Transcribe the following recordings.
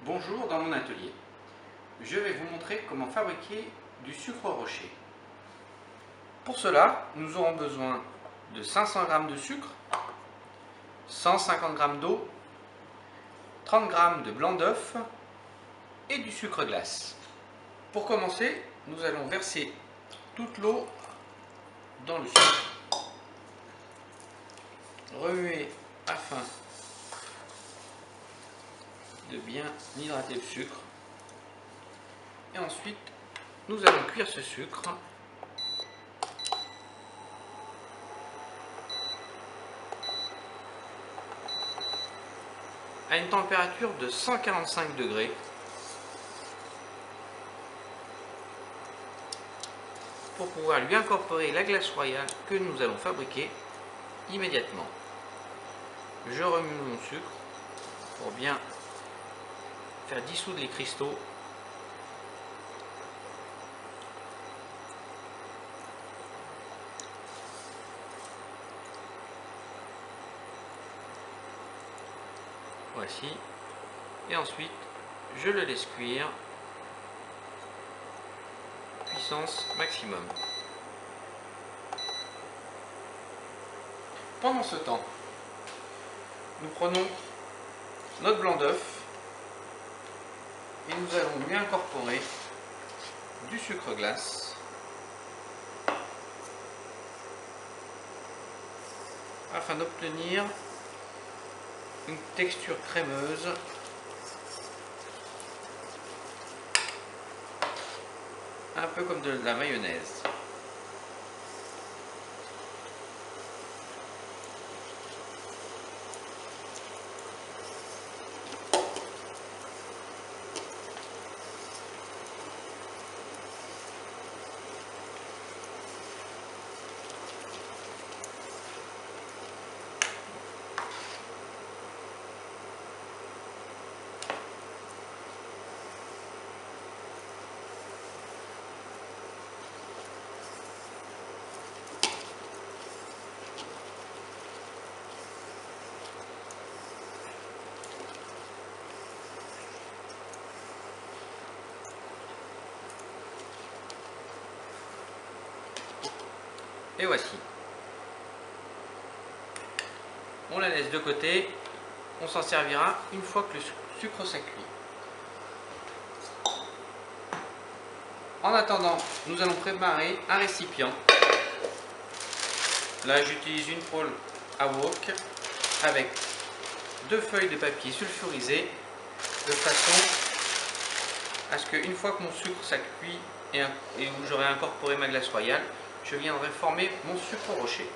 Bonjour dans mon atelier. Je vais vous montrer comment fabriquer du sucre rocher. Pour cela, nous aurons besoin de 500 g de sucre, 150 g d'eau, 30 g de blanc d'œuf et du sucre glace. Pour commencer, nous allons verser toute l'eau dans le sucre. Remuer afin de bien hydrater le sucre. Et ensuite, nous allons cuire ce sucre à une température de 145 degrés pour pouvoir lui incorporer la glace royale que nous allons fabriquer immédiatement. Je remue mon sucre pour bien faire dissoudre les cristaux. Voici. Et ensuite, je le laisse cuire. Puissance maximum. Pendant ce temps, nous prenons notre blanc d'œuf et nous allons lui incorporer du sucre glace afin d'obtenir une texture crémeuse un peu comme de la mayonnaise. Et voici. On la laisse de côté. On s'en servira une fois que le sucre s'est cuit. En attendant, nous allons préparer un récipient. Là, j'utilise une poêle à wok avec 2 feuilles de papier sulfurisé de façon à ce qu'une fois que mon sucre s'est cuit et où j'aurai incorporé ma glace royale, je viendrai former mon sucre rocher.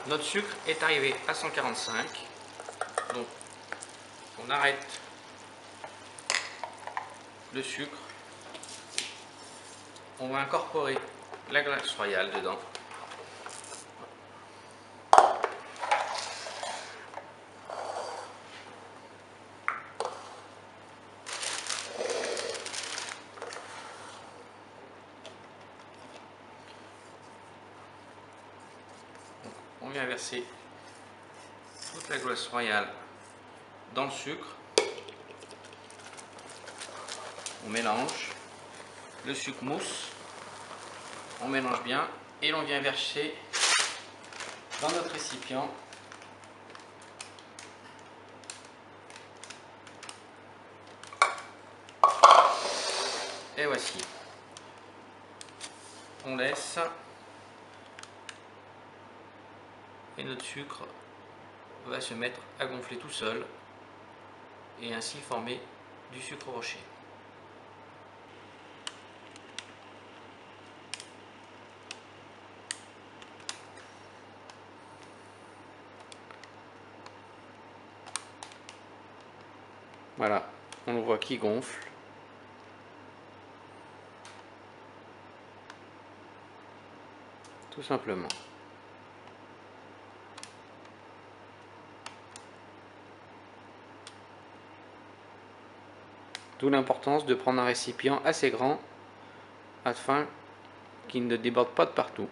Notre sucre est arrivé à 145, donc on arrête le sucre, on va incorporer la glace royale dedans. On vient verser toute la glace royale dans le sucre. On mélange. Le sucre mousse. On mélange bien et l'on vient verser dans notre récipient. Et voici. On laisse. Et notre sucre va se mettre à gonfler tout seul et ainsi former du sucre rocher. Voilà, on le voit qui gonfle. Tout simplement. D'où l'importance de prendre un récipient assez grand afin qu'il ne déborde pas de partout.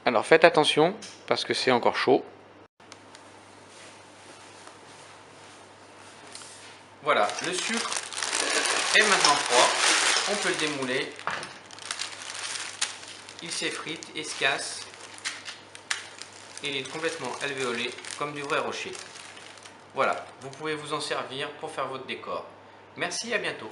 Alors faites attention parce que c'est encore chaud. Voilà, le sucre est maintenant froid. On peut le démouler. Il s'effrite et se casse. Il est complètement alvéolé comme du vrai rocher. Voilà, vous pouvez vous en servir pour faire votre décor. Merci, à bientôt.